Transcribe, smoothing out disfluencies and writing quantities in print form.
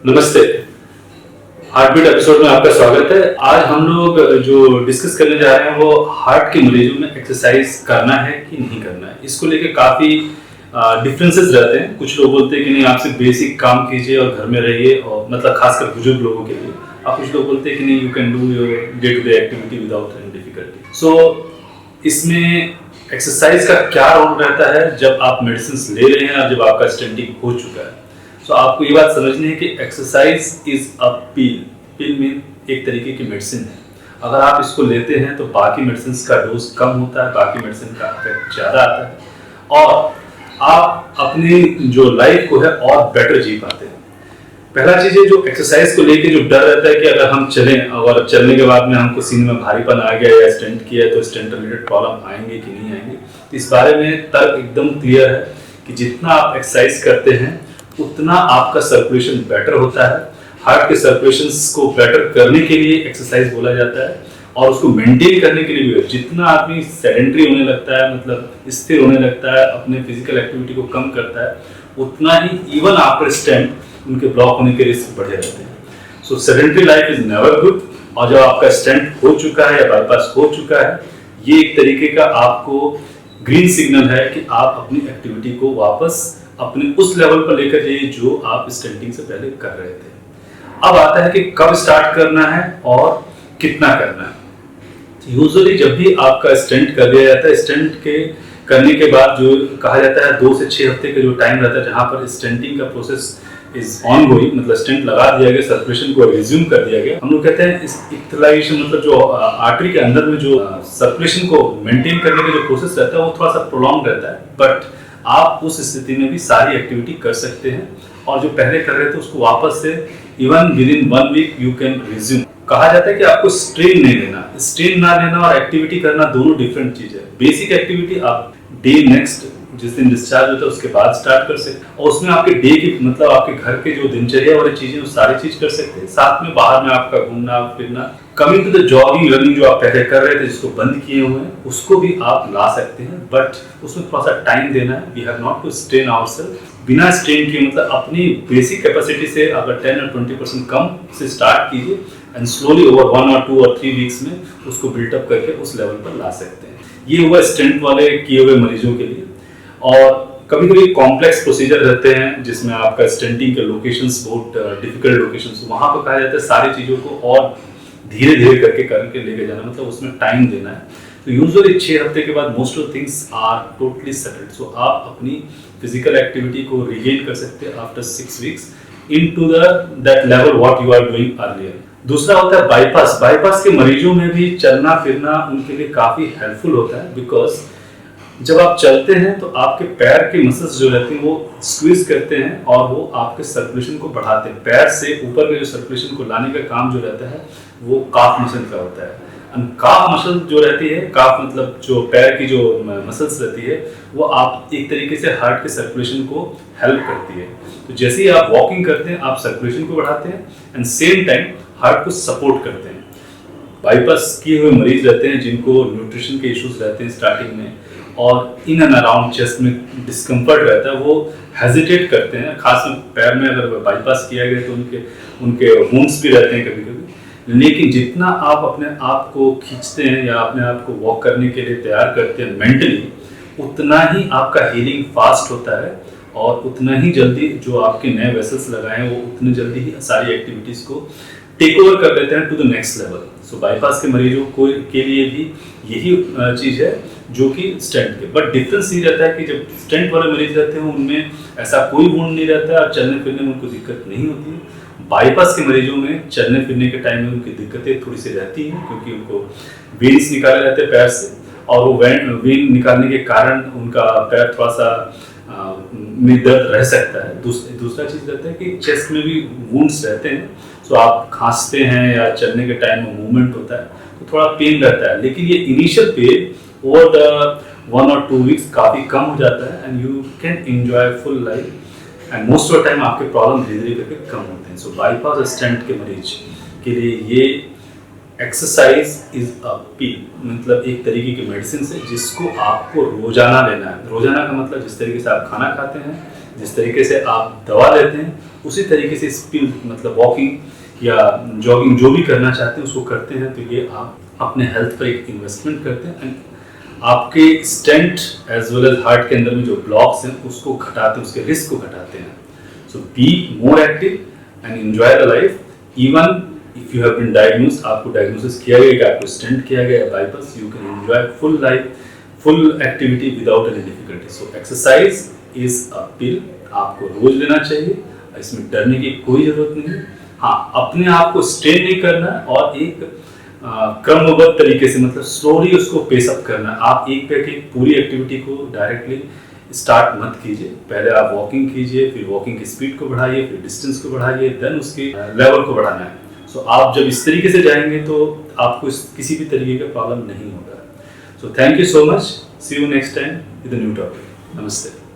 नमस्ते। Heartbeat episode में आपका स्वागत है। आज हम लोग जो डिस्कस करने जा रहे हैं वो हार्ट के मरीजों में एक्सरसाइज करना है कि नहीं करना है। इसको लेके काफ़ी डिफरेंसेस रहते हैं। कुछ लोग बोलते हैं कि नहीं, आप सिर्फ बेसिक काम कीजिए और घर में रहिए, और मतलब खासकर बुजुर्ग लोगों के लिए। और कुछ लोग बोलते हैं कि नहीं, you can do your day to day activity without any difficulty. So इसमें एक्सरसाइज का क्या रोल रहता है जब आप मेडिसिन ले रहे हैं और जब आपका स्टेंटिंग हो चुका है। तो आपको ये बात समझनी है कि exercise is a pill mean एक तरीके की मेडिसिन है। अगर आप इसको लेते हैं तो बाकी मेडिसिन का डोज कम होता है, बाकी मेडिसिन का इफेक्ट ज़्यादा आता है और आप अपनी जो लाइफ को है और बेटर जी पाते हैं। पहला चीज़ है जो एक्सरसाइज को लेके जो डर रहता है कि अगर हम चलें और चलने के बाद में हमको सीने में भारीपन आ गया या स्टेंट किया तो स्टेंट रिलेटेड प्रॉब्लम आएंगे कि नहीं आएंगे। तो इस बारे में तर्क एकदम क्लियर है कि जितना आप एक्सरसाइज करते हैं उतना आपका सर्कुलेशन बेटर होता है। हार्ट के सर्कुलेशन को बेटर करने के लिए एक्सरसाइज बोला जाता है और उसको मेंटेन करने के लिए भी। जितना आदमी सेडेंटरी होने लगता है, मतलब स्थिर होने लगता है, अपने फिजिकल एक्टिविटी को कम करता है, उतना ही इवन आफ्टर स्टेंट उनके ब्लॉक होने के रिस्क बढ़े रहते हैं। So sedentary life is never good. और जब आपका स्टेंट हो चुका है या बाईपास हो चुका है, ये एक तरीके का आपको ग्रीन सिग्नल है कि आप अपनी एक्टिविटी को वापस अपने उस लेवल पर लेकर जाइए जो आप स्टेंटिंग से पहले कर रहे थे। अब आता है कि कब स्टार्ट करना है और कितना करना है। यूजुअली जब भी आपका स्टेंट कर दिया जाता है, स्टेंट के करने के बाद जो कहा जाता है 2 से 6 हफ्ते का जो टाइम रहता है जहां पर स्टेंटिंग का प्रोसेस इज ऑन गोइंग, मतलब स्टेंट लगा दिया गया, सर्कुलेशन को रिज्यूम कर दिया गया। हम लोग कहते हैं इस इक्थलाइजेशन, मतलब जो आर्टरी के अंदर में जो सर्कुलेशन को मेंटेन करने का जो प्रोसेस रहता है वो थोड़ा सा प्रोलॉन्ग रहता है, बट आप उस स्थिति में भी सारी एक्टिविटी कर सकते हैं और जो पहले कर रहे थे उसको वापस से even within 1 week you can resume. कहा जाता है कि आपको स्ट्रेन नहीं लेना। स्ट्रेन ना लेना और एक्टिविटी करना दोनों डिफरेंट चीज है। बेसिक एक्टिविटी आप डे नेक्स्ट जिस दिन डिस्चार्ज होता है उसके बाद स्टार्ट कर सकते हैं और उसमें आपके डे की, मतलब आपके घर के जो दिनचर्या वाली चीजें वो सारी चीज कर सकते हैं। साथ में बाहर में आपका घूमना फिरना, coming to the jogging running जो आप पहले कर रहे थे जिसको बंद किए हुए हैं, उसको भी आप ला सकते हैं, बट उसमें थोड़ा सा टाइम देना है। We have not to strain ourself. बिना स्ट्रेन किए, मतलब अपनी बेसिक कैपेसिटी से अगर 10 और 20% कम से स्टार्ट कीजिए एंड स्लोली ओवर 1 और 2 और 3 वीक्स में उसको बिल्टअप करके उस लेवल पर ला सकते हैं। ये हुआ स्टेंट वाले किए हुए मरीजों के लिए। और कभी कभी कॉम्प्लेक्स प्रोसीजर रहते हैं जिसमें आपका स्टेंटिंग के लोकेशंस बहुत डिफिकल्ट लोकेशंस, वहां पर कहा जाता है सारी चीज़ों को और धीरे धीरे करके लेके जाना, मतलब उसमें टाइम देना है। तो यूजुअली 6 हफ्ते के बाद most of things are totally settled. So आप अपनी फिजिकल एक्टिविटी को रिगेन कर सकते हैं after 6 weeks into that level what you are doing earlier. दूसरा होता है बाईपास। बाईपास के मरीजों में भी चलना फिरना उनके लिए काफी हेल्पफुल होता है, बिकॉज जब आप चलते हैं तो आपके पैर के मसल्स जो रहते हैं वो स्क्वीज करते हैं और वो आपके सर्कुलेशन को बढ़ाते हैं। पैर से ऊपर के जो सर्कुलेशन को लाने का काम जो रहता है वो काफ मसल का होता है। काफ मसल जो रहती है, काफ मतलब जो पैर की जो मसल्स रहती है, वो आप एक तरीके से हार्ट के सर्कुलेशन को हेल्प करती है। तो जैसे ही आप वॉकिंग करते हैं आप सर्कुलेशन को बढ़ाते हैं एंड सेम टाइम हार्ट को सपोर्ट करते हैं। बाईपास किए हुए मरीज रहते हैं जिनको न्यूट्रिशन के इश्यूज रहते हैं स्टार्टिंग में और इन एंड अराउंड चेस्ट में डिस्कम्फर्ट रहता है, वो हेजिटेट करते हैं। खास में पैर में अगर बाईपास किया गया तो उनके वुंड्स भी रहते हैं कभी कभी। लेकिन जितना आप अपने आप को खींचते हैं या अपने आप को वॉक करने के लिए तैयार करते हैं मेंटली, उतना ही आपका हीलिंग फास्ट होता है और उतना ही जल्दी जो आपके नए वेसल्स लगाए हैं वो उतनी जल्दी ही सारी एक्टिविटीज को टेक ओवर कर लेते हैं to the next level. So bypass के मरीजों को के लिए भी यही चीज़ है जो कि स्टेंट के। बट डिफरेंस ये रहता है कि जब स्टेंट वाले मरीज रहते हैं उनमें ऐसा कोई वुंड नहीं रहता है और चलने फिरने में उनको दिक्कत नहीं होती है। बाईपास के मरीजों में चलने फिरने के टाइम में उनकी दिक्कतें थोड़ी सी रहती हैं क्योंकि उनको वेन्स निकाले जाते हैं पैर से और वो वेन निकालने के कारण उनका पैर थोड़ा सा में दर्द रह सकता है। दूसरा चीज़ रहता है कि चेस्ट में भी वुंड्स रहते हैं। सो आप खांसते हैं या चलने के टाइम में मूवमेंट होता है तो थोड़ा पेन रहता है, लेकिन ये इनिशियल पेन ओवर द 1 और 2 वीक्स काफ़ी कम हो जाता है and you can enjoy full life and most of time आपके प्रॉब्लम धीरे धीरे करके कम होते हैं। सो बाईपास और स्टेंट के मरीज के लिए ये एक्सरसाइज इज अ पिल, मतलब एक तरीके की मेडिसिन है जिसको आपको रोजाना लेना है। रोजाना का मतलब जिस तरीके से आप खाना खाते हैं जिस तरीके से आप दवा लेते हैं उसी तरीके से स्पीड मतलब वॉकिंग या जॉगिंग जो भी करना चाहते हैं उसको करते हैं, तो ये आप अपने हेल्थ पर एक इन्वेस्टमेंट करते हैं, आपके stent as well as heart के अंदर में जो ब्लॉक्स हैं उसको घटाते हैं, उसके रिस्क को घटाते हैं। So be more active and enjoy the life. Even if you have been diagnose, आपको डायग्नोसिस किया गया कि आपको स्टेंट किया गया bypass, you can enjoy full life, full activity without any difficulty. So exercise is a pill, आपको रोज लेना चाहिए, इसमें डरने की कोई जरूरत नहीं है। हाँ, अपने आप को स्ट्रेन नहीं करना और एक क्रमबद्ध तरीके से मतलब स्लोली उसको पेस अप करना। आप एक पे एक पूरी एक्टिविटी को डायरेक्टली स्टार्ट मत कीजिए, पहले आप वॉकिंग कीजिए, फिर वॉकिंग की स्पीड को बढ़ाइए, फिर डिस्टेंस को बढ़ाइए, देन उसके लेवल को बढ़ाना है। सो आप जब इस तरीके से जाएंगे तो आपको किसी भी तरीके का प्रॉब्लम नहीं होगा। So thank you so much, see you next time with a new topic. नमस्ते।